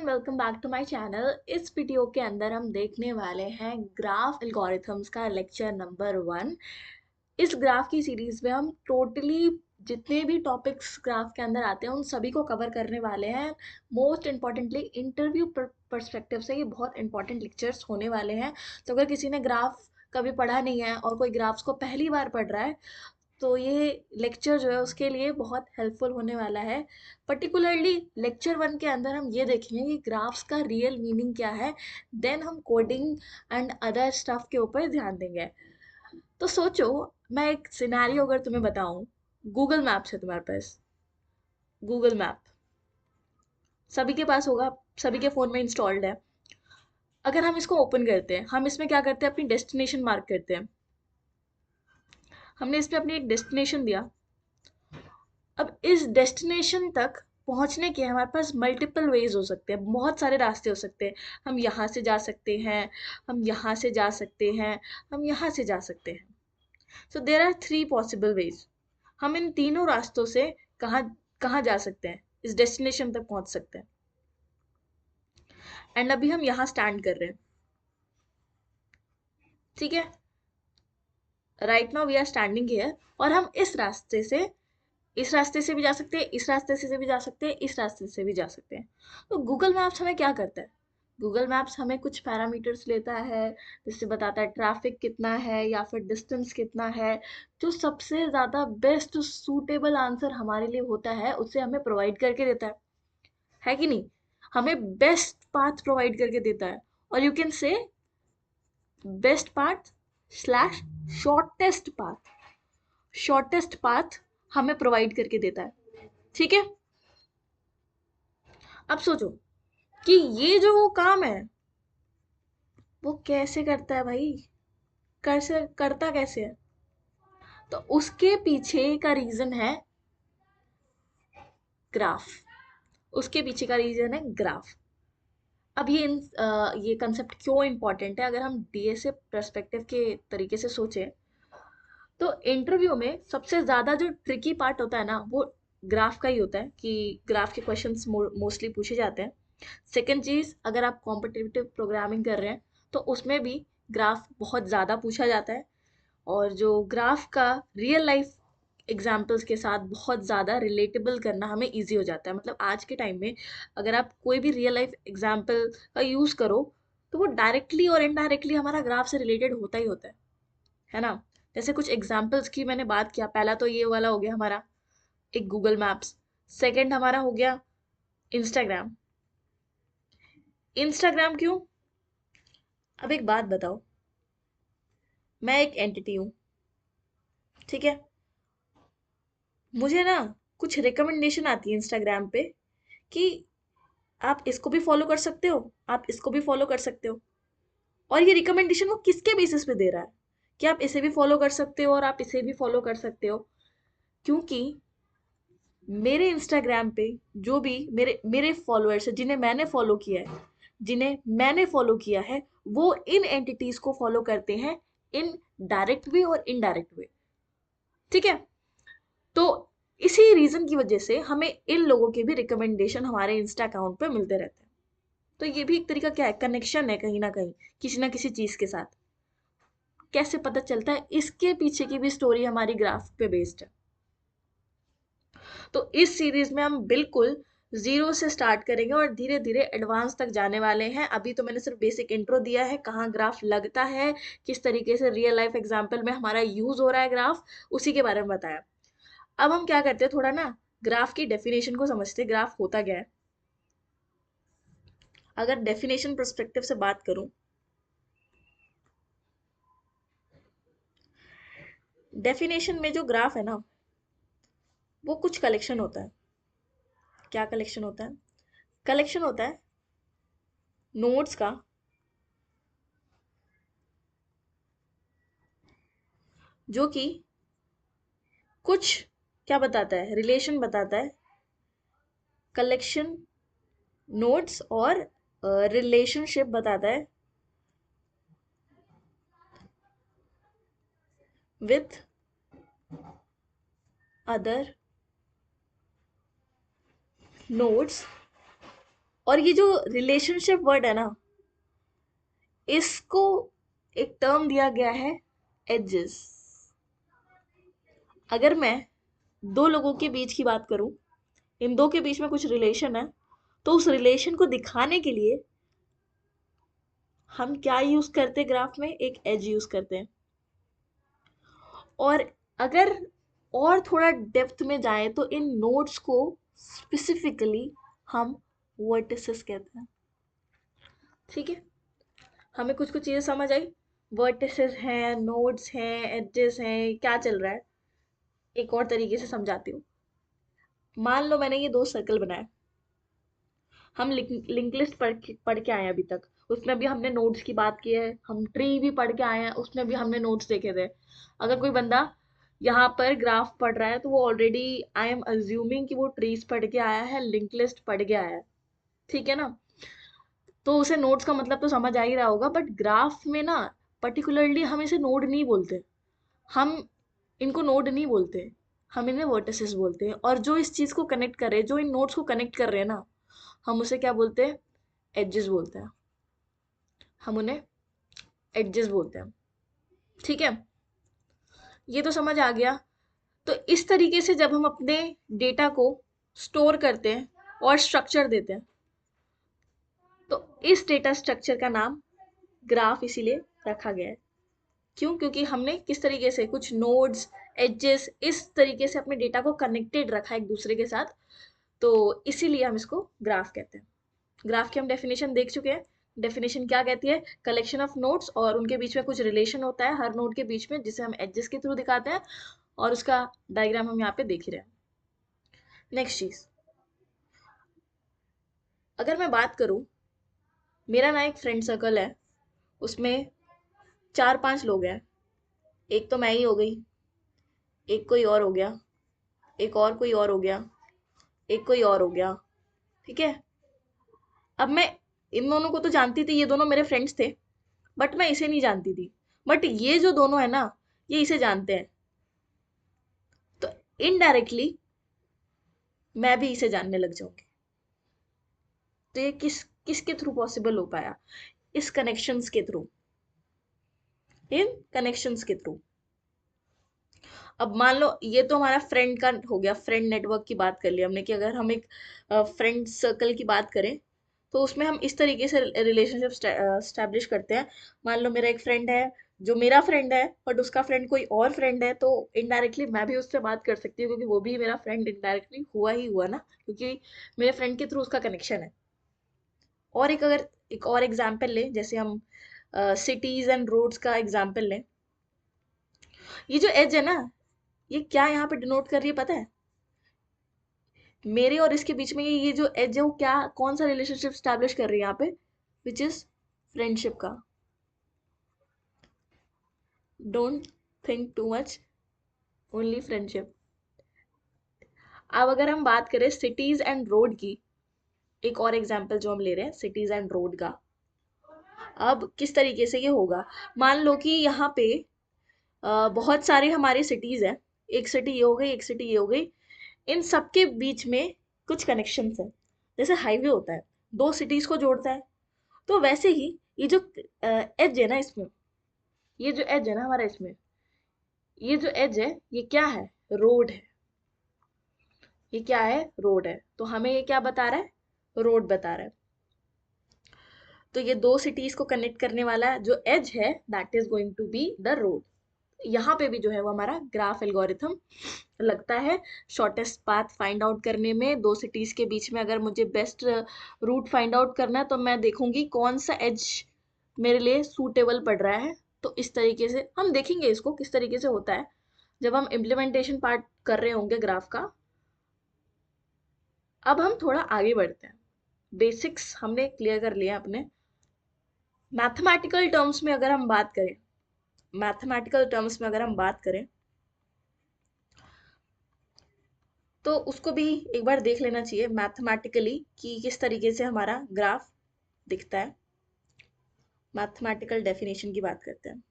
Welcome back to my channel. इस video के अंदर हम देखने वाले हैं ग्राफ एल्गोरिथम्स का लेक्चर नंबर 1। इस ग्राफ की सीरीज में हम टोटली जितने भी टॉपिक्स ग्राफ के अंदर आते हैं उन सभी को कवर करने वाले हैं। मोस्ट इम्पॉर्टेंटली इंटरव्यू पर्सपेक्टिव से ये बहुत इंपॉर्टेंट लेक्चर्स होने वाले हैं। तो अगर किसी ने ग्राफ कभी पढ़ा नहीं है और कोई ग्राफ्स को पहली बार पढ़ रहा है तो ये लेक्चर जो है उसके लिए बहुत हेल्पफुल होने वाला है। पर्टिकुलरली लेक्चर 1 के अंदर हम ये देखेंगे कि ग्राफ्स का रियल मीनिंग क्या है। देन हम कोडिंग एंड अदर स्टफ के ऊपर ध्यान देंगे। तो सोचो, मैं एक सिनेरियो अगर तुम्हें बताऊं। गूगल मैप्स है तुम्हारे पास। गूगल मैप सभी के पास होगा, सभी के फ़ोन में इंस्टॉल्ड है। अगर हम इसको ओपन करते हैं, हम इसमें क्या करते हैं, अपनी डेस्टिनेशन मार्क करते हैं। हमने इसमें अपनी एक डेस्टिनेशन दिया। अब इस डेस्टिनेशन तक पहुंचने के हमारे पास मल्टीपल वेज हो सकते हैं, बहुत सारे रास्ते हो सकते हैं। हम यहाँ से जा सकते हैं, हम यहाँ से जा सकते हैं, हम यहाँ से जा सकते हैं। सो देर आर 3 पॉसिबल वेज। हम इन तीनों रास्तों से कहाँ कहाँ जा सकते हैं, इस डेस्टिनेशन तक पहुंच सकते हैं। एंड अभी हम यहाँ स्टैंड कर रहे हैं, ठीक है। Right now we are standing here और हम इस रास्ते से भी जा सकते हैं, इस रास्ते से भी जा सकते हैं, इस रास्ते से भी जा सकते हैं। तो गूगल मैप्स हमें क्या करता है? गूगल मैप्स हमें कुछ पैरामीटर्स लेता है, जिससे बताता है ट्रैफिक कितना है या फिर डिस्टेंस कितना है। जो सबसे ज़्यादा बेस्ट सूटेबल आंसर हमारे लिए होता है उसे हमें प्रोवाइड करके देता है कि नहीं? हमें बेस्ट पाथ प्रोवाइड करके देता है। और you can say best path slash shortest path. Shortest path हमें प्रोवाइड करके देता है, ठीक है। अब सोचो कि ये जो वो काम है वो कैसे करता है भाई, कैसे करता कैसे है? तो उसके पीछे का रीजन है ग्राफ। उसके पीछे का रीजन है ग्राफ। अब ये कंसेप्ट क्यों इंपॉर्टेंट है? अगर हम डीएसए पर्सपेक्टिव के तरीके से सोचें तो इंटरव्यू में सबसे ज्यादा जो ट्रिकी पार्ट होता है ना, वो ग्राफ का ही होता है कि ग्राफ के क्वेश्चंस मोस्टली पूछे जाते हैं। सेकंड चीज, अगर आप कॉम्पिटिटिव प्रोग्रामिंग कर रहे हैं तो उसमें भी ग्राफ बहुत ज़्यादा पूछा जाता है। और जो ग्राफ का रियल लाइफ एग्जाम्पल्स के साथ बहुत ज़्यादा रिलेटेबल करना हमें इजी हो जाता है। मतलब आज के टाइम में अगर आप कोई भी रियल लाइफ एग्जाम्पल का यूज़ करो तो वो डायरेक्टली और इनडायरेक्टली हमारा ग्राफ से रिलेटेड होता ही होता है ना। जैसे कुछ एग्जाम्पल्स की मैंने बात किया, पहला तो ये वाला हो गया हमारा एक गूगल मैप्स। सेकंड हमारा हो गया इंस्टाग्राम। इंस्टाग्राम क्यों? अब एक बात बताओ, मैं एक एंटिटी हूँ, ठीक है। मुझे ना कुछ रिकमेंडेशन आती है इंस्टाग्राम पे कि आप इसको भी फॉलो कर सकते हो, आप इसको भी फॉलो कर सकते हो। और ये रिकमेंडेशन वो किसके बेसिस पे दे रहा है कि आप इसे भी फॉलो कर सकते हो और आप इसे भी फॉलो कर सकते हो? क्योंकि मेरे इंस्टाग्राम पे जो भी मेरे मेरे फॉलोअर्स है, जिन्हें मैंने फॉलो किया है, वो इन एंटिटीज को फॉलो करते हैं इन डायरेक्ट वे और इनडायरेक्ट वे, ठीक है। तो इसी रीजन की वजह से हमें इन लोगों के भी रिकमेंडेशन हमारे इंस्टा अकाउंट पे मिलते रहते हैं। तो ये भी एक तरीका क्या है, कनेक्शन है कहीं ना कहीं किसी ना किसी चीज के साथ। कैसे पता चलता है? इसके पीछे की भी स्टोरी हमारी ग्राफ पे बेस्ड है। तो इस सीरीज में हम बिल्कुल जीरो से स्टार्ट करेंगे और धीरे धीरे एडवांस तक जाने वाले हैं। अभी तो मैंने सिर्फ बेसिक इंट्रो दिया है, कहाँ ग्राफ लगता है, किस तरीके से रियल लाइफ एग्जाम्पल में हमारा यूज हो रहा है ग्राफ, उसी के बारे में बताया। अब हम क्या करते हैं, थोड़ा ना ग्राफ की डेफिनेशन को समझते हैं, ग्राफ होता क्या है। अगर डेफिनेशन पर्सपेक्टिव से बात करूं, डेफिनेशन में जो ग्राफ है ना, वो कुछ कलेक्शन होता है। क्या कलेक्शन होता है? कलेक्शन होता है नोड्स का, जो कि कुछ क्या बताता है, रिलेशन बताता है। कलेक्शन नोड्स और रिलेशनशिप बताता है विथ अदर नोड्स और ये जो रिलेशनशिप वर्ड है ना, इसको एक टर्म दिया गया है, एजेस। अगर मैं दो लोगों के बीच की बात करूं, इन दो के बीच में कुछ रिलेशन है, तो उस रिलेशन को दिखाने के लिए हम क्या यूज करते हैं ग्राफ में? एक एज यूज करते हैं। और अगर और थोड़ा डेप्थ में जाए तो इन नोड्स को स्पेसिफिकली हम वर्टिसेस कहते हैं। ठीक है, हमें कुछ कुछ चीजें समझ आई। वर्टिसेस हैं, नोड्स हैं, एजेस हैं, क्या चल रहा है, एक और तरीके से समझाती हूँ। मान लो मैंने ये दो सर्कल बनाए, हम लिंक लिस्ट पढ़ के आए हैं अभी तक, उसमें भी हमने नोड्स की बात की है, हम ट्री भी पढ़ के आए हैं, उसमें भी हमने नोड्स देखे थे। अगर कोई बंदा यहाँ पर ग्राफ पढ़ रहा है तो वो ऑलरेडी, आई एम अज्यूमिंग कि वो ट्रीज पढ़ के आया है, लिंक लिस्ट पढ़ के आया है, ठीक है ना? तो उसे नोड्स का मतलब तो समझ आ ही रहा होगा। बट ग्राफ में ना पर्टिकुलरली हम इसे नोड नहीं बोलते, हम इनको नोड नहीं बोलते, हम इन्हें वर्टिसेस बोलते हैं। और जो इस चीज को कनेक्ट कर रहे हैं, जो इन नोड्स को कनेक्ट कर रहे हैं ना, हम उसे क्या बोलते हैं? एजेस बोलते हैं। हम उन्हें एजेस बोलते हैं। ठीक है, ये तो समझ आ गया। तो इस तरीके से जब हम अपने डेटा को स्टोर करते हैं और स्ट्रक्चर देते हैं, तो इस डेटा स्ट्रक्चर का नाम ग्राफ इसीलिए रखा गया है। क्यों? क्योंकि हमने किस तरीके से कुछ नोड्स, एजेस, इस तरीके से अपने डेटा को कनेक्टेड रखा है एक दूसरे के साथ, तो इसीलिए हम इसको ग्राफ कहते हैं। ग्राफ की हम डेफिनेशन देख चुके हैं। डेफिनेशन क्या कहती है? कलेक्शन ऑफ नोड्स और उनके बीच में कुछ रिलेशन होता है हर नोड के बीच में, जिसे हम एजेस के थ्रू दिखाते हैं, और उसका डायग्राम हम यहाँ पे देख ही रहे हैं। नेक्स्ट चीज, अगर मैं बात करूं, मेरा ना एक फ्रेंड सर्कल है, उसमें 4-5 लोग हैं। एक तो मैं ही हो गई, एक कोई और हो गया, एक और कोई और हो गया, एक कोई और हो गया। ठीक है, अब मैं इन दोनों को तो जानती थी, ये दोनों मेरे फ्रेंड्स थे, बट मैं इसे नहीं जानती थी। बट ये जो दोनों है ना, ये इसे जानते हैं, तो इनडायरेक्टली मैं भी इसे जानने लग जाऊंगी। तो ये किसके थ्रू पॉसिबल हो पाया? इस कनेक्शंस के थ्रू, इन कनेक्शंस के थ्रू। अब मान लो ये तो हमारा फ्रेंड का हो गया, फ्रेंड नेटवर्क की बात कर ली हमने, कि अगर हम एक फ्रेंड सर्कल की बात करें तो उसमें हम इस तरीके से रिलेशनशिप स्टैब्लिश करते हैं। मान लो मेरा एक फ्रेंड है जो मेरा फ्रेंड है, बट उसका फ्रेंड कोई और फ्रेंड है, तो इनडायरेक्टली मैं भी उससे बात कर सकती हूँ, क्योंकि वो भी मेरा फ्रेंड इनडायरेक्टली हुआ ही हुआ ना, क्योंकि मेरे फ्रेंड के थ्रू उसका कनेक्शन है। और एक, अगर एक और एग्जाम्पल लें, जैसे हम सिटीज एंड रोड्स का एग्जाम्पल लें, ये जो एज है ना, ये क्या यहाँ पे डिनोट कर रही है पता है? मेरे और इसके बीच में ये जो एज है, वो क्या, कौन सा रिलेशनशिप स्टैब्लिश कर रही है यहाँ पे? विच इज फ्रेंडशिप का। Don't think too much, only friendship. अब अगर हम बात करें सिटीज एंड रोड की, एक और एग्जांपल जो हम ले रहे हैं सिटीज एंड रोड का, अब किस तरीके से ये होगा? मान लो कि यहाँ पे बहुत सारे हमारे सिटीज हैं, एक सिटी ये हो गई, एक सिटी ये हो गई, इन सबके बीच में कुछ कनेक्शंस हैं। जैसे हाईवे होता है, दो सिटीज को जोड़ता है, तो वैसे ही ये जो एज है ना इसमें, ये जो एज है ना हमारा इसमें, ये जो एज है, ये क्या है? रोड है। ये क्या है? रोड है। तो हमें ये क्या बता रहा है? रोड बता रहा है। तो ये दो सिटीज को कनेक्ट करने वाला जो एज है, that is going to be the road. यहाँ पे भी जो है वो हमारा ग्राफ एल्गोरिथम लगता है शॉर्टेस्ट पाथ फाइंड आउट करने में। दो सिटीज के बीच में अगर मुझे बेस्ट रूट फाइंड आउट करना है, तो मैं देखूंगी कौन सा एज मेरे लिए सूटेबल पड़ रहा है। तो इस तरीके से हम देखेंगे इसको किस तरीके से होता है जब हम इम्प्लीमेंटेशन पार्ट कर रहे होंगे ग्राफ का। अब हम थोड़ा आगे बढ़ते हैं, बेसिक्स हमने क्लियर कर लिया अपने। मैथमेटिकल टर्म्स में अगर हम बात करें, मैथमेटिकल टर्म्स में अगर हम बात करें, तो उसको भी एक बार देख लेना चाहिए मैथमेटिकली कि किस तरीके से हमारा ग्राफ दिखता है। मैथमेटिकल डेफिनेशन की बात करते हैं।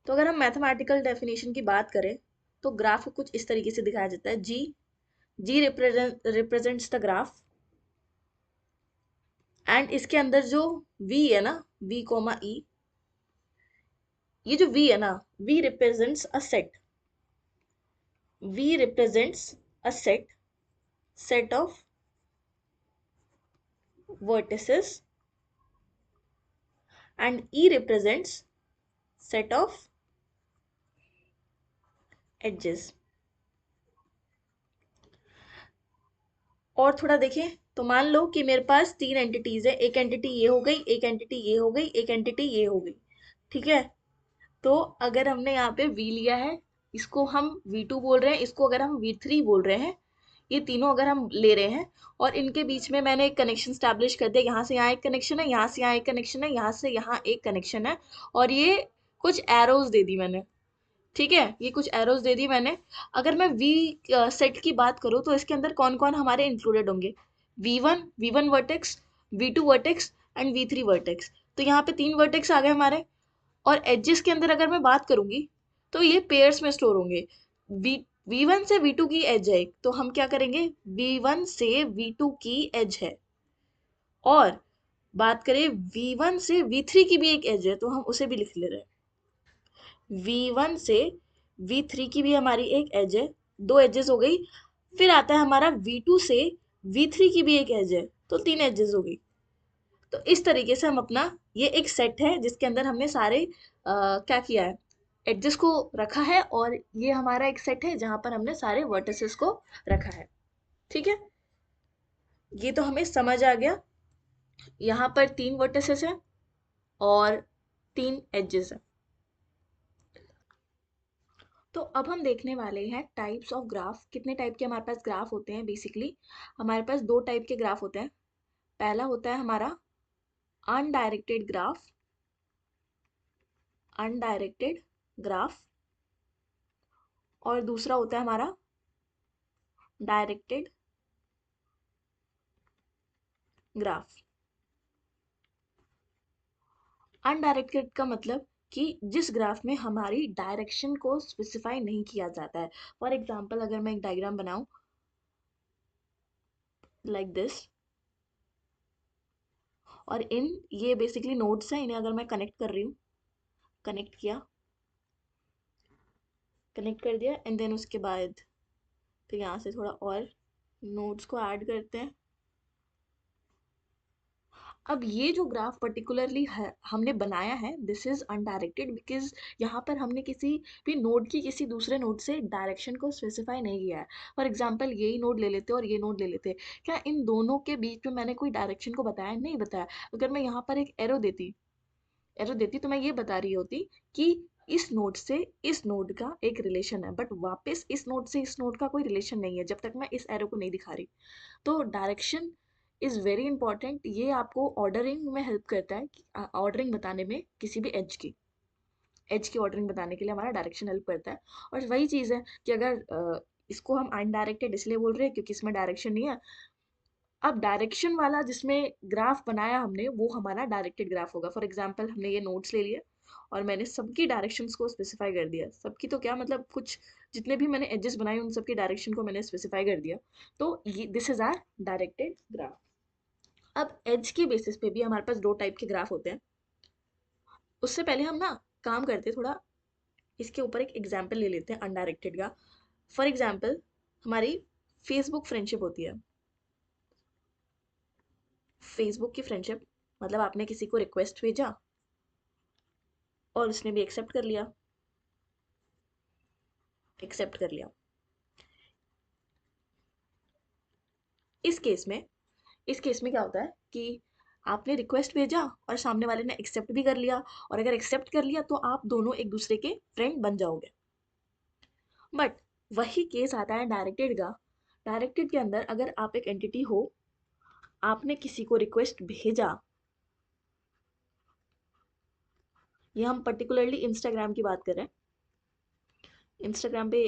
तो अगर हम मैथमेटिकल डेफिनेशन की बात करें, तो ग्राफ को कुछ इस तरीके से दिखाया जाता है। जी G represents the graph, and इसके अंदर जो V है ना, V कोमा E, ये जो V है ना, V represents a set, V represents a set of vertices, and E represents set of edges. और थोड़ा देखें तो मान लो कि मेरे पास तीन एंटिटीज है, एक एंटिटी ये हो गई, एक एंटिटी ये हो गई, एक एंटिटी ये हो गई, ठीक है। तो अगर हमने यहाँ पे V लिया है, इसको हम V2 बोल रहे हैं, इसको अगर हम V3 बोल रहे हैं, ये तीनों अगर हम ले रहे हैं और इनके बीच में मैंने एक कनेक्शन स्टैब्लिश कर दिया, यहाँ से यहाँ एक कनेक्शन है, यहाँ से यहाँ एक कनेक्शन है, यहाँ से यहाँ एक कनेक्शन है, और ये कुछ एरोज दे दी मैंने, ठीक है, ये कुछ एरोज दे दी मैंने। अगर मैं वी सेट की बात करूँ तो इसके अंदर कौन कौन हमारे इंक्लूडेड होंगे, V1 vertex, V2 vertex and V3 vertex. तो यहाँ पे तीन वर्टेक्स आ गए हमारे। और एजेस के अंदर अगर मैं बात करूंगी तो ये पेयर्स में स्टोर होंगे। वी V1 से V2 की एज है एक, तो हम क्या करेंगे, V1 से V2 की एज है। और बात करें V1 से V3 की भी एक एज है, तो हम उसे भी लिख ले रहे हैं। V1 से V3 की भी हमारी एक एज है, दो एजेस हो गई। फिर आता है हमारा V2 से V3 की भी एक एज है, तो तीन एजेस हो गई। तो इस तरीके से हम अपना, ये एक सेट है जिसके अंदर हमने सारे क्या किया है, एडजस्ट को रखा है, और ये हमारा एक सेट है जहां पर हमने सारे वर्टिसेस को रखा है, ठीक है। ये तो हमें समझ आ गया, यहाँ पर तीन वर्टिसेस हैं और तीन एजेस हैं। तो अब हम देखने वाले हैं टाइप्स ऑफ ग्राफ। कितने टाइप के हमारे पास ग्राफ होते हैं, बेसिकली हमारे पास दो टाइप के ग्राफ होते हैं। पहला होता है हमारा अनडायरेक्टेड ग्राफ, अनडायरेक्टेड ग्राफ, और दूसरा होता है हमारा डायरेक्टेड ग्राफ। अनडायरेक्टेड का मतलब कि जिस ग्राफ में हमारी डायरेक्शन को स्पेसिफाई नहीं किया जाता है। फॉर एग्जाम्पल अगर मैं एक डायग्राम बनाऊं लाइक दिस, और इन ये बेसिकली नोड्स हैं, इन्हें अगर मैं कनेक्ट कर रही हूँ, कनेक्ट किया, कनेक्ट कर दिया, एंड देन उसके बाद फिर यहाँ से थोड़ा और नोड्स को ऐड करते हैं। अब ये जो ग्राफ पर्टिकुलरली है हमने बनाया है, दिस इज अनडायरेक्टेड बिकॉज यहाँ पर हमने किसी भी नोड की किसी दूसरे नोड से डायरेक्शन को स्पेसिफाई नहीं किया है। फॉर एग्जाम्पल यही नोड ले लेते और ये नोड ले लेते, क्या इन दोनों के बीच में मैंने कोई डायरेक्शन को बताया, नहीं बताया। अगर मैं यहाँ पर एक एरो देती तो मैं ये बता रही होती कि इस नोड से इस नोड का एक रिलेशन है, बट वापस इस नोड से इस नोड का कोई रिलेशन नहीं है जब तक मैं इस एरो को नहीं दिखा रही। तो डायरेक्शन इज वेरी इंपॉर्टेंट, ये आपको ऑर्डरिंग में हेल्प करता है, ऑर्डरिंग बताने में, किसी भी एज की ऑर्डरिंग बताने के लिए हमारा डायरेक्शन हेल्प करता है। और वही चीज़ है कि अगर इसको हम अनडायरेक्टेड इसलिए बोल रहे हैं क्योंकि इसमें डायरेक्शन नहीं है। अब डायरेक्शन वाला जिसमें ग्राफ बनाया हमने वो हमारा डायरेक्टेड ग्राफ होगा। फॉर एग्जाम्पल हमने ये नोट्स ले लिए और मैंने सबकी डायरेक्शंस को स्पेसिफाई कर दिया, सबकी तो क्या मतलब, कुछ जितने भी मैंने एजेस बनाए उन सबकी डायरेक्शन को मैंने स्पेसिफाई कर दिया। तो ये this is our directed graph. अब एज के बेसिस पे भी हमारे पास दो टाइप के ग्राफ होते हैं। उससे पहले हम ना काम करते थोड़ा, इसके ऊपर एक एग्जाम्पल ले लेते हैं अनडायरेक्टेड का। फॉर एग्जाम्पल हमारी फेसबुक फ्रेंडशिप होती है। फेसबुक की फ्रेंडशिप मतलब आपने किसी को रिक्वेस्ट भेजा और उसने भी एक्सेप्ट कर लिया, एक्सेप्ट कर लिया। इस केस में इस केस में क्या होता है कि आपने रिक्वेस्ट भेजा और सामने वाले ने एक्सेप्ट भी कर लिया, और अगर एक्सेप्ट कर लिया तो आप दोनों एक दूसरे के फ्रेंड बन जाओगे। बट वही केस आता है डायरेक्टेड का। डायरेक्टेड के अंदर अगर आप एक एंटिटी हो, आपने किसी को रिक्वेस्ट भेजा, ये हम पर्टिकुलरली इंस्टाग्राम की बात कर रहे हैं। इंस्टाग्राम पे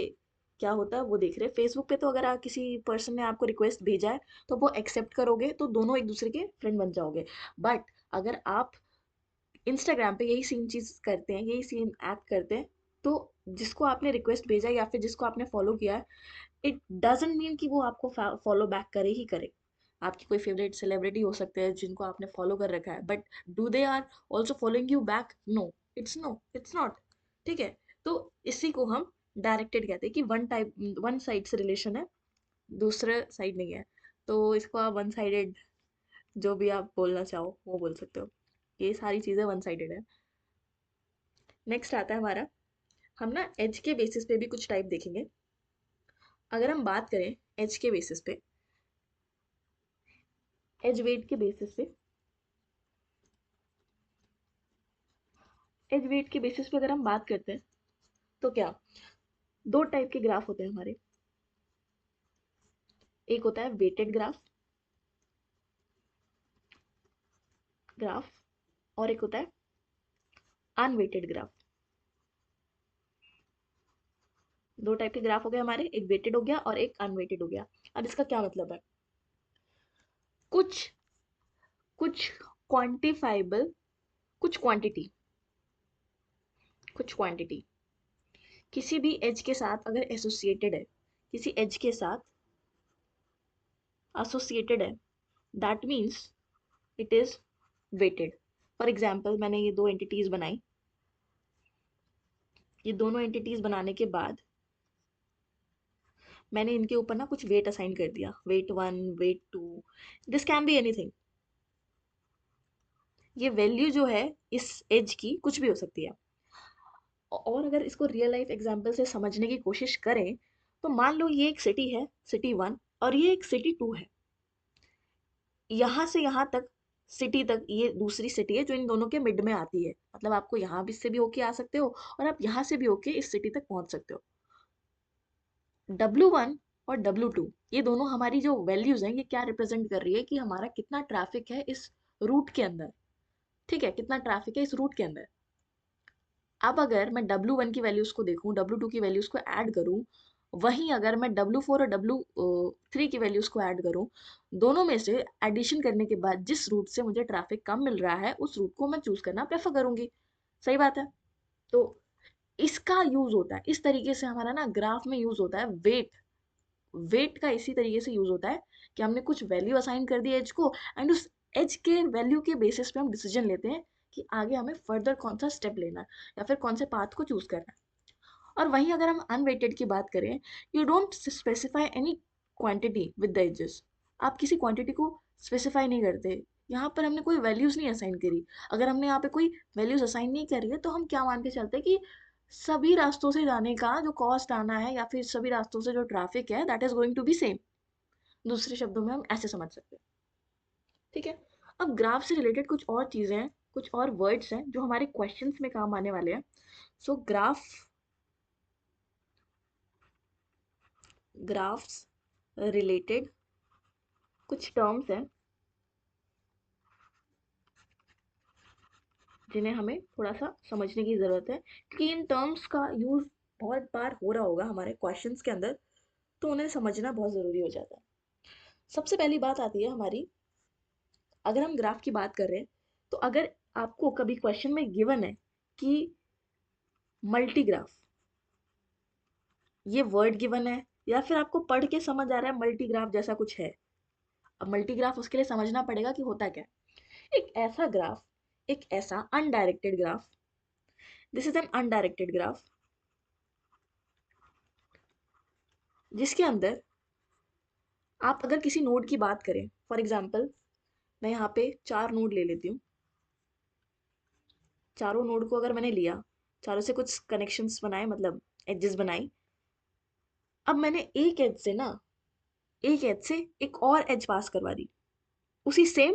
क्या होता है वो देख रहे हैं। फेसबुक पे तो अगर आप किसी पर्सन ने आपको रिक्वेस्ट भेजा है तो वो एक्सेप्ट करोगे तो दोनों एक दूसरे के फ्रेंड बन जाओगे। बट अगर आप इंस्टाग्राम पे यही सेम चीज करते हैं, यही सेम एक्ट करते हैं, तो जिसको आपने रिक्वेस्ट भेजा या फिर जिसको आपने फॉलो किया है, इट डजंट मीन कि वो आपको फॉलो बैक करे ही करे। आपकी कोई फेवरेट सेलिब्रिटी हो सकते हैं जिनको आपने फॉलो कर रखा है, but do they are also following you back? No, it's not. ठीक है। तो इसी को हम डायरेक्टेड कहते हैं कि वन साइड से रिलेशन है, दूसरे साइड नहीं है। तो इसको आप वन साइडेड, जो भी आप बोलना चाहो वो बोल सकते हो। ये सारी चीज़ें वन साइडेड है। नेक्स्ट आता है हमारा, हम ना एज के बेसिस पे भी कुछ टाइप देखेंगे। अगर हम बात करें एज के बेसिस पे, एज वेट के बेसिस पे, एज वेट के बेसिस पे अगर हम बात करते हैं, तो क्या दो टाइप के ग्राफ होते हैं हमारे। एक होता है वेटेड ग्राफ, और एक होता है अनवेटेड ग्राफ। दो टाइप के ग्राफ हो गए हमारे, एक वेटेड हो गया और एक अनवेटेड हो गया। अब इसका क्या मतलब है? कुछ कुछ क्वांटिफाइबल, कुछ क्वांटिटी, कुछ क्वांटिटी किसी भी एज के साथ अगर एसोसिएटेड है, किसी एज के साथ एसोसिएटेड है, that means it is weighted. For example, मैंने ये दो एंटिटीज बनाई, ये दोनों एंटिटीज बनाने के बाद मैंने इनके ऊपर ना कुछ वेट असाइन कर दिया, weight 1, weight 2, this can be anything. ये वैल्यू जो है इस एज की कुछ भी हो सकती है। और अगर इसको रियल लाइफ एग्जांपल से समझने की कोशिश करें, तो मान लो ये एक सिटी है, सिटी 1, और ये एक सिटी 2 है। यहाँ से यहाँ तक, सिटी तक, ये दूसरी सिटी है जो इन दोनों के मिड में आती है। मतलब आपको यहाँ भी से भी होके आ सकते हो और आप यहाँ से भी होके इस सिटी तक पहुंच सकते हो। W1 और W2, ये दोनों हमारी जो वैल्यूज हैं, ये क्या रिप्रेजेंट कर रही है कि हमारा कितना ट्रैफिक है इस रूट के अंदर। ठीक है, कितना ट्रैफिक है इस रूट के अंदर। अब अगर मैं W1 की वैल्यूज को देखूं, W2 की वैल्यूज को ऐड करूं, वहीं अगर मैं W4 और W3 की वैल्यूज को ऐड करूं, दोनों में से एडिशन करने के बाद जिस रूट से मुझे ट्रैफिक कम मिल रहा है, उस रूट को मैं चूज करना प्रेफर करूंगी। सही बात है। तो इसका यूज होता है इस तरीके से, हमारा ना ग्राफ में यूज होता है वेट। वेट का इसी तरीके से यूज होता है कि हमने कुछ वैल्यू असाइन कर दी एज को, एंड उस एज के वैल्यू के बेसिस पे हम डिसीजन लेते हैं कि आगे हमें फर्दर कौन सा स्टेप लेना है या फिर कौन से पाथ को चूज करना है। और वहीं अगर हम अनवेटेड की बात करें, you don't specify any quantity with the edges. आप किसी क्वांटिटी को स्पेसिफाई नहीं करते। यहाँ पर हमने कोई वैल्यूज नहीं असाइन करी। अगर हमने यहाँ पे कोई वैल्यूज असाइन नहीं करी है, तो हम क्या मान के चलते हैं कि सभी रास्तों से जाने का जो कॉस्ट आना है या फिर सभी रास्तों से जो ट्रैफिक है, that is going to be same. दूसरे शब्दों में हम ऐसे समझ सकते हैं। ठीक है। अब ग्राफ से रिलेटेड कुछ और चीजें हैं, कुछ और वर्ड्स हैं जो हमारे क्वेश्चंस में काम आने वाले हैं। सो ग्राफ्स रिलेटेड कुछ टर्म्स हैं जिन्हें हमें थोड़ा सा समझने की ज़रूरत है, क्योंकि इन टर्म्स का यूज़ बहुत बार हो रहा होगा हमारे क्वेश्चंस के अंदर, तो उन्हें समझना बहुत ज़रूरी हो जाता है। सबसे पहली बात आती है हमारी, अगर हम ग्राफ की बात कर रहे हैं, तो अगर आपको कभी क्वेश्चन में गिवन है कि मल्टीग्राफ, ये वर्ड गिवन है, या फिर आपको पढ़ के समझ आ रहा है मल्टीग्राफ जैसा कुछ है। अब मल्टीग्राफ उसके लिए समझना पड़ेगा कि होता क्या है। एक ऐसा ग्राफ, एक ऐसा undirected graph, this is an undirected graph, जिसके अंदर आप अगर किसी नोड की बात करें, फॉर एग्जाम्पल मैं यहाँ पे 4 नोड ले लेती हूँ। चारों नोड को अगर मैंने लिया, चारों से कुछ कनेक्शंस बनाए, मतलब एजेस बनाई। अब मैंने एक एज से ना, एक एज से एक और एज पास करवा दी, उसी सेम,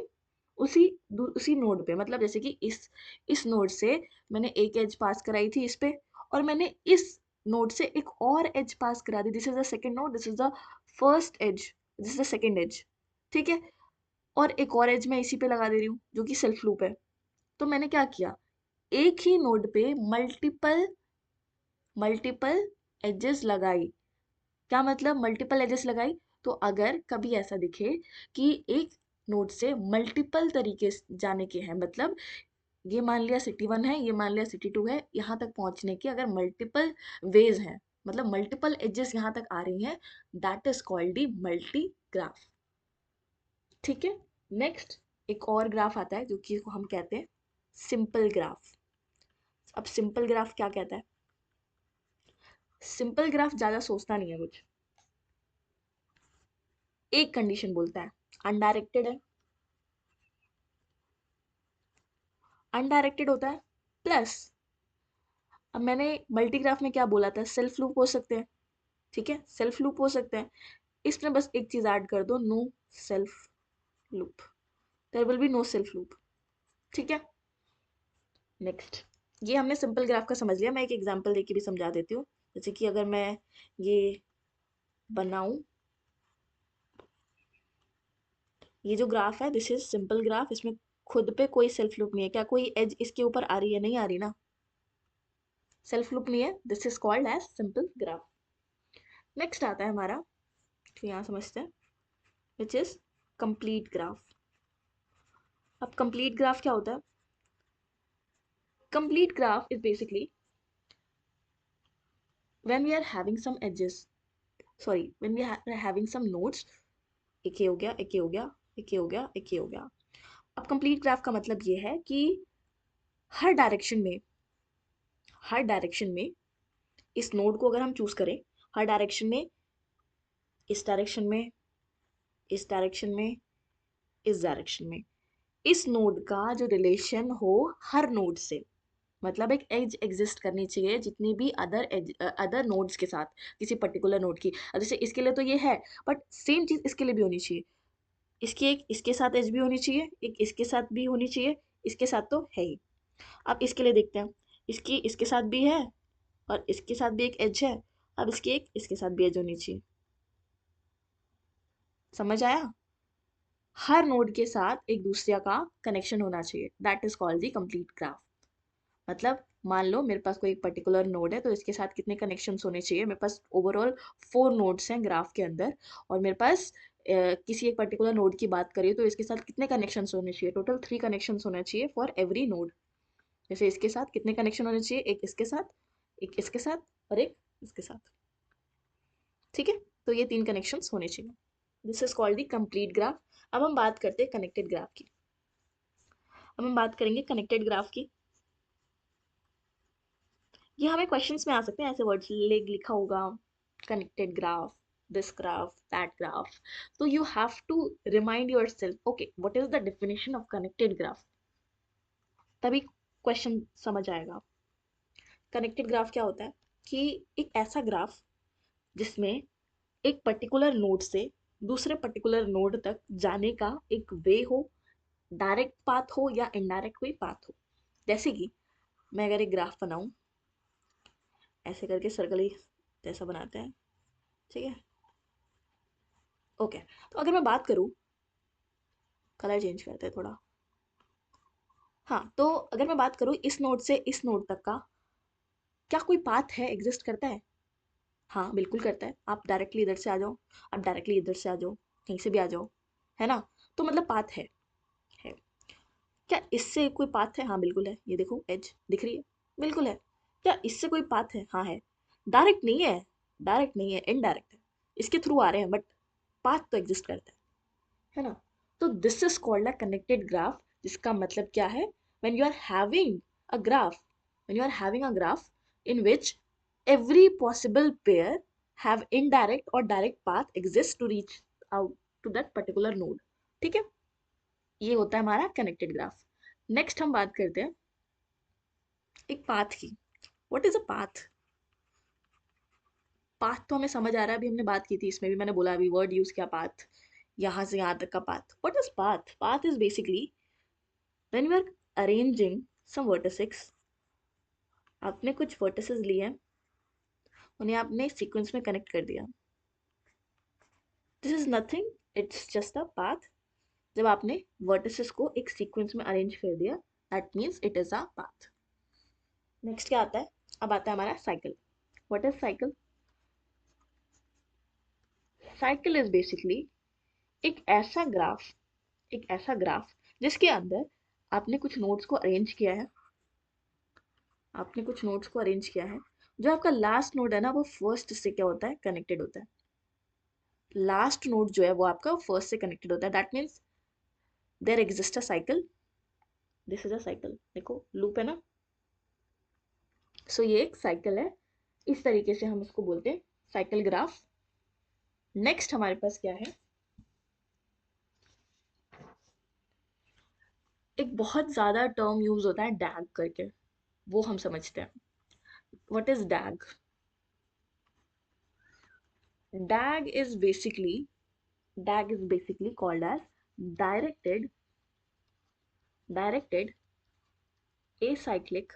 उसी उसी नोड पे। मतलब जैसे कि इस नोड से मैंने एक एज पास कराई थी इस पे, और मैंने इस नोड से एक और एज पास करा दी। This is the second node, this is the first edge, this is the second edge. ठीक है। और एक और एज मैं इसी पे लगा दे रही हूँ जो कि सेल्फ लूप है। तो मैंने क्या किया, एक ही नोड पे मल्टीपल मल्टीपल एजेस लगाई। क्या मतलब मल्टीपल एजेस लगाई? तो अगर कभी ऐसा दिखे कि एक नोड से मल्टीपल तरीके जाने के हैं, मतलब ये मान लिया सिटी 1 है, ये मान लिया सिटी 2 है, यहाँ तक पहुंचने की अगर मल्टीपल वेज हैं, मतलब मल्टीपल एजेस यहाँ तक आ रही हैं, that is called the multi graph. ठीक है। नेक्स्ट एक और ग्राफ आता है जो कि हम कहते हैं सिंपल ग्राफ। अब सिंपल ग्राफ क्या कहता है? सिंपल ग्राफ ज्यादा सोचता नहीं है कुछ, एक कंडीशन बोलता है, अनडायरेक्टेड है, अनडायरेक्टेड होता है, प्लस अब मैंने मल्टीग्राफ में क्या बोला था, सेल्फ लूप हो सकते हैं। ठीक है, सेल्फ लूप हो सकते हैं। इसमें बस एक चीज ऐड कर दो, no self loop, there will be no self loop. ठीक है। नेक्स्ट, ये हमने सिंपल ग्राफ का समझ लिया, मैं एक एग्जांपल देके भी समझा देती हूँ। जैसे कि अगर मैं ये बनाऊं, ये जो ग्राफ है दिस इज सिंपल ग्राफ, इसमें खुद पे कोई सेल्फ लूप नहीं है। क्या कोई एज इसके ऊपर आ रही है? नहीं आ रही ना, सेल्फ लूप नहीं है, this is called as simple graph. Next आता है हमारा, तो यहाँ समझते हैं, विच इज कंप्लीट ग्राफ। अब कंप्लीट ग्राफ क्या होता है? Complete graph is basically when we are having some edges, sorry, when we are having some nodes, एक ये हो गया, एक ये हो गया, एक ये हो गया, एक ये हो गया। अब कंप्लीट ग्राफ का मतलब ये है कि हर डायरेक्शन में, हर डायरेक्शन में इस नोड को अगर हम चूज करें, हर डायरेक्शन में, इस डायरेक्शन में, इस डायरेक्शन में, इस डायरेक्शन में, इस नोड का जो रिलेशन हो हर नोड से, मतलब एक एज एग्जिस्ट करनी चाहिए जितनी भी अदर एज, अदर नोड्स के साथ, किसी पर्टिकुलर नोड की। अब जैसे इसके लिए तो ये है, बट सेम चीज इसके लिए भी होनी चाहिए। इसकी एक इसके साथ एज भी होनी चाहिए, एक इसके साथ भी होनी चाहिए, इसके साथ तो है ही। अब इसके लिए देखते हैं, इसकी इसके साथ भी है और इसके साथ भी एक एज है। अब इसकी एक इसके साथ भी एज होनी चाहिए। समझ आया? हर नोड के साथ एक दूसरे का कनेक्शन होना चाहिए, that is called the complete graph. मतलब मान लो मेरे पास कोई एक पर्टिकुलर नोड है, तो इसके साथ कितने कनेक्शंस होने चाहिए? मेरे पास ओवरऑल 4 नोड्स हैं ग्राफ के अंदर, और मेरे पास किसी एक पर्टिकुलर नोड की बात करिए तो इसके साथ कितने कनेक्शंस होने चाहिए? टोटल 3 कनेक्शंस होने चाहिए फॉर एवरी नोड। जैसे इसके साथ कितने कनेक्शन होने चाहिए? एक इसके साथ, एक इसके साथ, और एक इसके साथ। ठीक है, तो ये 3 कनेक्शंस होने चाहिए। This is called the complete graph. अब हम बात करते हैं कनेक्टेड ग्राफ की। अब हम बात करेंगे कनेक्टेड ग्राफ की। ये हमें क्वेश्चंस में आ सकते हैं, ऐसे वर्ड्स लिखा होगा, connected graph, this graph, that graph. तो you have to remind yourself, okay what is the definition of connected graph, तभी क्वेश्चन समझ आएगा। कनेक्टेड ग्राफ क्या होता है कि एक ऐसा ग्राफ जिसमें एक पर्टिकुलर नोड से दूसरे पर्टिकुलर नोड तक जाने का एक वे हो, डायरेक्ट पाथ हो या इनडायरेक्ट कोई पाथ हो। जैसे कि मैं अगर एक ग्राफ बनाऊं, ऐसे करके सर्कल ही जैसा बनाते हैं, ठीक है, ओके। तो अगर मैं बात करूं, कलर चेंज करते हैं थोड़ा, हाँ, तो अगर मैं बात करूं इस नोड से इस नोड तक का, क्या कोई पाथ है, एग्जिस्ट करता है? हाँ बिल्कुल करता है। आप डायरेक्टली इधर से आ जाओ, आप डायरेक्टली इधर से आ जाओ, कहीं से भी आ जाओ, है ना? तो मतलब पाथ है। क्या इससे कोई पाथ है? हाँ बिल्कुल है, ये देखो एज दिख रही है, बिल्कुल है। क्या इससे कोई पाथ है? हाँ है। डायरेक्ट नहीं है, डायरेक्ट नहीं है, इनडायरेक्ट है, इसके थ्रू आ रहे हैं, बट पाथ तो एग्जिस्ट करता है ना? तो this is called a connected graph, जिसका मतलब क्या है? When you are having a graph, when you are having a graph in which every possible pair have indirect or direct path exists to reach out to that particular node। ठीक है, ये होता है हमारा कनेक्टेड ग्राफ। नेक्स्ट हम बात करते हैं एक पाथ की। What is a path? Path तो हमें समझ आ रहा है, अभी हमने बात की थी, इसमें भी मैंने बोला, अभी वर्ड यूज किया पाथ, यहाँ से यहाँ तक का path. What is path? Path is basically when you are arranging some vertices, आपने कुछ वर्टिसेस लिए, उन्हें आपने सीक्वेंस में कनेक्ट कर दिया। This is nothing, it's just a path. जब आपने वर्टिसेस को एक सीक्वेंस में अरेंज कर दिया, that means it is a path. Next क्या आता है? अब आता है हमारा cycle. What is cycle? Cycle is basically एक ऐसा ग्राफ, एक ऐसा ग्राफ जिसके अंदर आपने कुछ नोट्स को अरेंज किया है, जो आपका लास्ट नोड है ना वो फर्स्ट से क्या होता है, कनेक्टेड होता है। लास्ट नोड जो है वो आपका फर्स्ट से कनेक्टेड होता है, that means there exist a cycle, this is a cycle, देखो लूप है ना, सो ये एक साइकिल है, इस तरीके से हम इसको बोलते हैं साइकिल ग्राफ। नेक्स्ट हमारे पास क्या है, एक बहुत ज्यादा टर्म यूज होता है डैग करके, वो हम समझते हैं। What is DAG? DAG is basically called as directed directed acyclic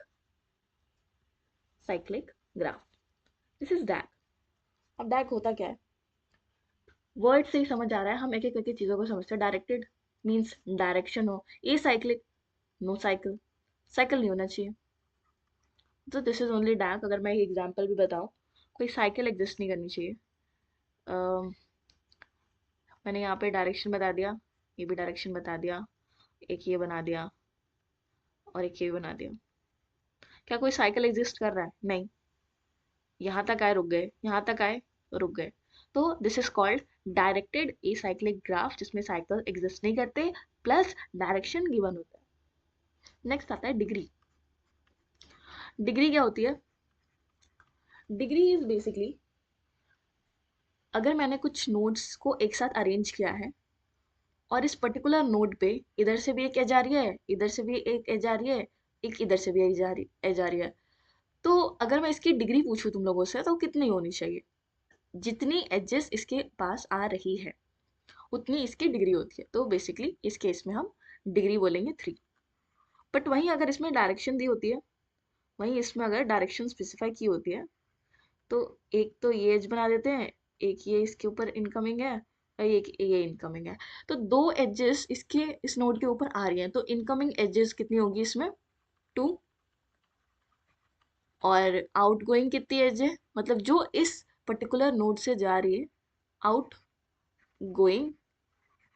cyclic graph, this is DAG. अब डैग होता क्या है, वर्ड से ही समझ आ रहा है, हम एक एक करके चीजों को समझते हैं। डायरेक्टेड मीन्स डायरेक्शन हो, acyclic no cycle, cycle नहीं होना चाहिए, तो दिस इज ओनली डैग। अगर मैं एक एग्जांपल भी बताऊं, कोई साइकिल एग्जिस्ट नहीं करनी चाहिए। अम, मैंने यहाँ पे डायरेक्शन बता दिया, ये भी डायरेक्शन बता दिया, एक ये बना दिया और एक ये बना दिया, क्या कोई साइकिल एग्जिस्ट कर रहा है? नहीं। यहाँ तक आए रुक गए, यहाँ तक आए रुक गए, तो this is called directed acyclic graph, जिसमें साइकिल एग्जिस्ट नहीं करते, प्लस डायरेक्शन गिवन होता है। नेक्स्ट आता है डिग्री। डिग्री क्या होती है? डिग्री इज बेसिकली, अगर मैंने कुछ नोड्स को एक साथ अरेंज किया है और इस पर्टिकुलर नोड पे इधर से भी एक एज आ रही है, इधर से भी एक एज आ रही है, एक इधर से भी एज आ रही है, तो अगर मैं इसकी डिग्री पूछूं तुम लोगों से तो कितनी होनी चाहिए? जितनी एजेस इसके पास आ रही है उतनी इसकी डिग्री होती है, तो बेसिकली इस केस में हम डिग्री बोलेंगे 3। बट वहीं अगर इसमें डायरेक्शन दी होती है, वहीं इसमें अगर डायरेक्शन स्पेसिफाई की होती है, तो एक तो ये एज बना देते हैं, एक ये इसके ऊपर इनकमिंग है और एक ये इनकमिंग है, तो दो एजेस इसके इस नोड के ऊपर आ रही हैं, तो इनकमिंग एजेस कितनी होगी इसमें? 2। और आउट गोइंग कितनी एज है, मतलब जो इस पर्टिकुलर नोड से जा रही है, outgoing,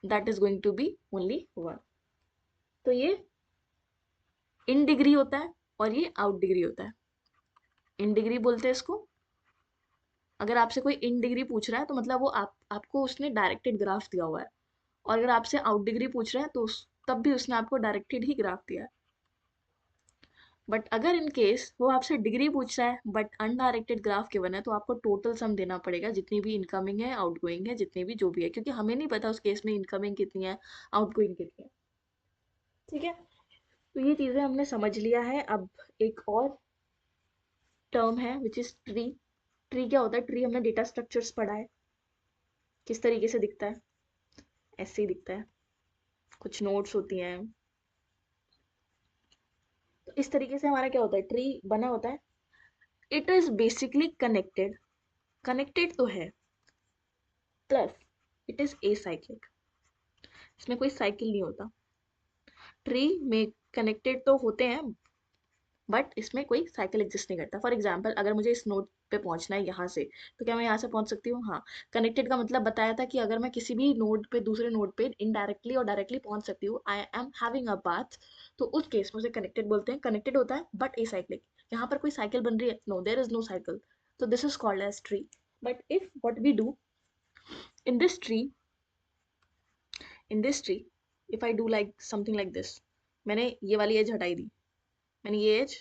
that is going to be only 1। तो ये इन डिग्री होता है और ये आउट डिग्री होता है। इन डिग्री बोलते हैं इसको, अगर आपसे कोई इन डिग्री पूछ रहा है तो मतलब वो आपको उसने डायरेक्टेड ग्राफ दिया हुआ है, और अगर आपसे आउट डिग्री पूछ रहा है तो तब भी उसने आपको डायरेक्टेड ही ग्राफ दिया है। बट अगर इन केस वो आपसे डिग्री पूछ रहा है बट अनडायरेक्टेड ग्राफ गिवन है, तो आपको टोटल सम देना पड़ेगा, जितनी भी इनकमिंग है, आउटगोइंग है, जितनी भी जो भी है, क्योंकि हमें नहीं पता उस केस में इनकमिंग कितनी है, आउटगोइंग कितनी है। ठीक है, तो ये चीजें हमने समझ लिया है। अब एक और टर्म है विच इज ट्री। ट्री क्या होता है? ट्री हमने डेटा स्ट्रक्चर्स पढ़ा है, किस तरीके से दिखता है, ऐसे ही दिखता है, कुछ नोट्स होती हैं, तो इस तरीके से हमारा क्या होता है, ट्री बना होता है। It is basically connected, connected तो है, plus it is a cyclic, इसमें कोई साइकिल नहीं होता। ट्री में कनेक्टेड तो होते हैं बट इसमें कोई साइकिल एग्जिस्ट नहीं करता। फॉर एग्जाम्पल, अगर मुझे इस नोड पे पहुंचना है यहाँ से, तो क्या मैं यहाँ से पहुंच सकती हूँ? हाँ। कनेक्टेड का मतलब बताया था कि अगर मैं किसी भी नोड पे दूसरे नोड पे इनडायरेक्टली और डायरेक्टली पहुंच सकती हूँ, I am having a path, तो उस केस में उसे कनेक्टेड बोलते हैं। कनेक्टेड होता है बट ए साइक्लिक, यहाँ पर कोई साइकिल बन रही है? No, there is no cycle, तो this is called as tree. But if what we do in this tree, if I do like something like this, मैंने ये वाली एज हटाई दी, मैंने ये एज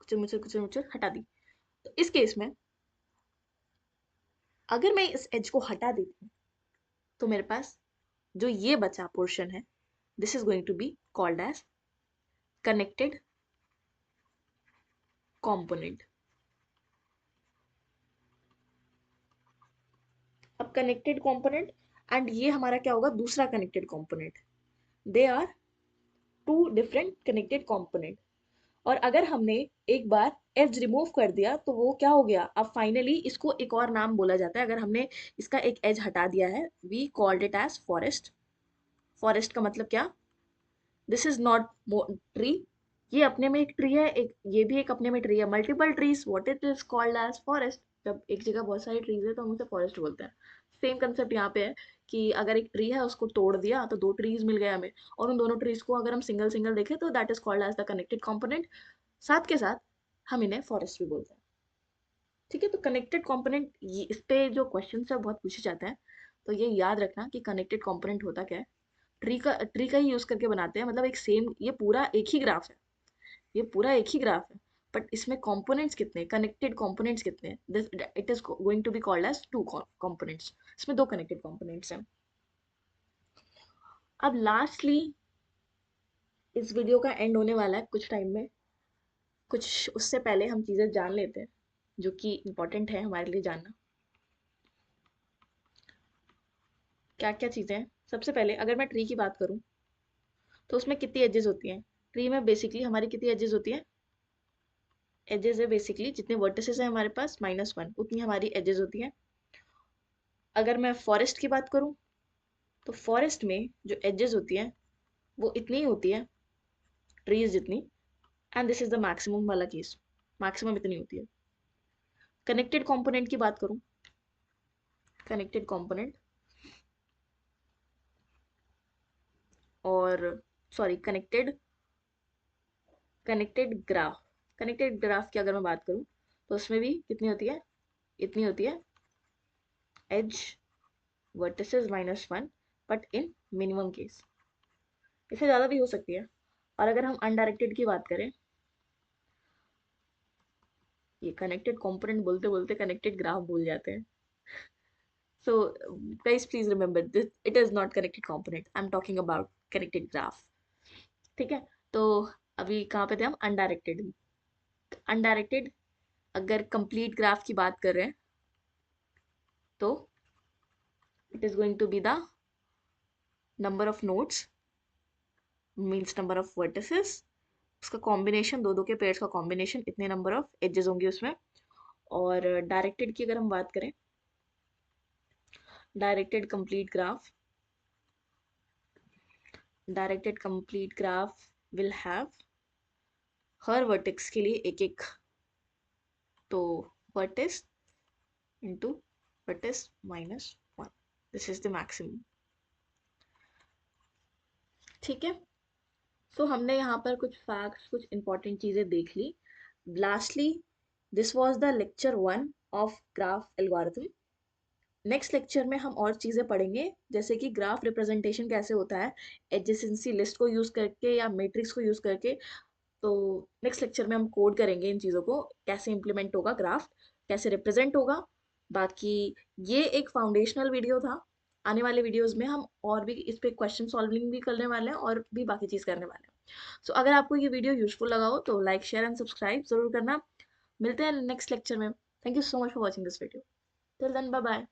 कुचर मुचर हटा दी, तो इस केस में अगर मैं इस एज को हटा देती हूँ, तो मेरे पास जो ये बचा पोर्शन है, this is going to be called as connected component. अब कनेक्टेड कॉम्पोनेंट एंड ये हमारा क्या होगा, दूसरा connected component, they are two different connected component. और अगर हमने एक बार एज रिमूव कर दिया तो वो क्या हो गया, अब फाइनली इसको एक और नाम बोला जाता है। अगर हमने इसका एक एज हटा दिया है, we called it as forest. Forest का मतलब क्या, दिस इज नॉट ट्री, ये अपने में एक ट्री है, एक ये भी एक अपने में ट्री है, multiple trees, what it is called as forest. जब एक जगह बहुत सारी ट्रीज है तो हम उसे फॉरेस्ट बोलते हैं। सेम कंसेप्ट यहाँ पे है कि अगर एक ट्री है उसको तोड़ दिया तो दो ट्रीज मिल गए हमें, और उन दोनों ट्रीज को अगर हम सिंगल सिंगल देखें तो that is called as the connected component. साथ के साथ हम इन्हें फॉरेस्ट भी बोलते हैं। ठीक है, तो कनेक्टेड कंपोनेंट, ये इस पे जो क्वेश्चन है बहुत पूछे जाते हैं, तो ये याद रखना कि कनेक्टेड कंपोनेंट होता क्या है। ट्री का ही यूज करके बनाते हैं, मतलब एक सेम, ये पूरा एक ही ग्राफ है, ये पूरा एक ही ग्राफ है, बट इसमें कंपोनेंट्स कितने, कनेक्टेड कंपोनेंट्स कितने हैं, it is going to be called as two components. इसमें दो कनेक्टेड कंपोनेंट्स हैं। अब लास्टली इस वीडियो का एंड होने वाला है कुछ टाइम में, कुछ उससे पहले हम चीज़ें जान लेते हैं जो कि इम्पोर्टेंट है हमारे लिए जानना। क्या क्या चीज़ें हैं, सबसे पहले अगर मैं ट्री की बात करूँ तो उसमें कितनी एजेस होती हैं। ट्री में बेसिकली हमारी कितनी एजेस होती हैं, एजेस है बेसिकली जितने वर्टिसेस हैं हमारे पास -1 उतनी हमारी एजेस होती हैं। अगर मैं फॉरेस्ट की बात करूँ तो फॉरेस्ट में जो एजेस होती हैं वो इतनी ही होती है, ट्रीज जितनी, and this is the maximum वाला केस, मैक्सिमम इतनी होती है। कनेक्टेड कंपोनेंट की बात करूं, कनेक्टेड कंपोनेंट और सॉरी कनेक्टेड ग्राफ की अगर मैं बात करूं तो उसमें भी कितनी होती है, इतनी होती है, edge vertices -1, but in minimum case इससे ज़्यादा भी हो सकती है। और अगर हम अनडायरेक्टेड की बात करें, ये कनेक्टेड कंपोनेंट बोलते बोलते कनेक्टेड ग्राफ भूल जाते हैं। So guys, please remember this, it is not connected component, I'm talking about connected graph। ठीक है, तो अभी कहाँ पे थे हम, अनडायरेक्टेड। अनडायरेक्टेड अगर कंप्लीट ग्राफ की बात कर रहे हैं तो it is going to be the number of nodes means number of vertices, उसका कॉम्बिनेशन, दो दो के पेयर्स का कॉम्बिनेशन, इतने नंबर ऑफ एजेस होंगे उसमें। और डायरेक्टेड की अगर हम बात करें, directed complete graph, directed complete graph will have her vertex के लिए एक एक, तो vertex into vertex -1, this is the maximum. ठीक है, सो हमने यहाँ पर कुछ फैक्ट्स, कुछ इंपॉर्टेंट चीज़ें देख ली। Lastly this was the lecture 1 of graph algorithm. Next lecture में हम और चीज़ें पढ़ेंगे, जैसे कि ग्राफ रिप्रेजेंटेशन कैसे होता है, एडजेसेंसी लिस्ट को यूज़ करके या मैट्रिक्स को यूज़ करके। तो नेक्स्ट लेक्चर में हम कोड करेंगे इन चीज़ों को, कैसे इम्प्लीमेंट होगा ग्राफ, कैसे रिप्रेजेंट होगा। बाकी ये एक फाउंडेशनल वीडियो था, आने वाले वीडियोस में हम और भी इस पे क्वेश्चन सॉल्विंग भी करने वाले हैं और भी बाकी चीज़ करने वाले हैं। सो अगर आपको ये वीडियो यूजफुल लगा हो तो लाइक शेयर एंड सब्सक्राइब जरूर करना। मिलते हैं नेक्स्ट लेक्चर में। Thank you so much for watching this video. Till then, bye bye.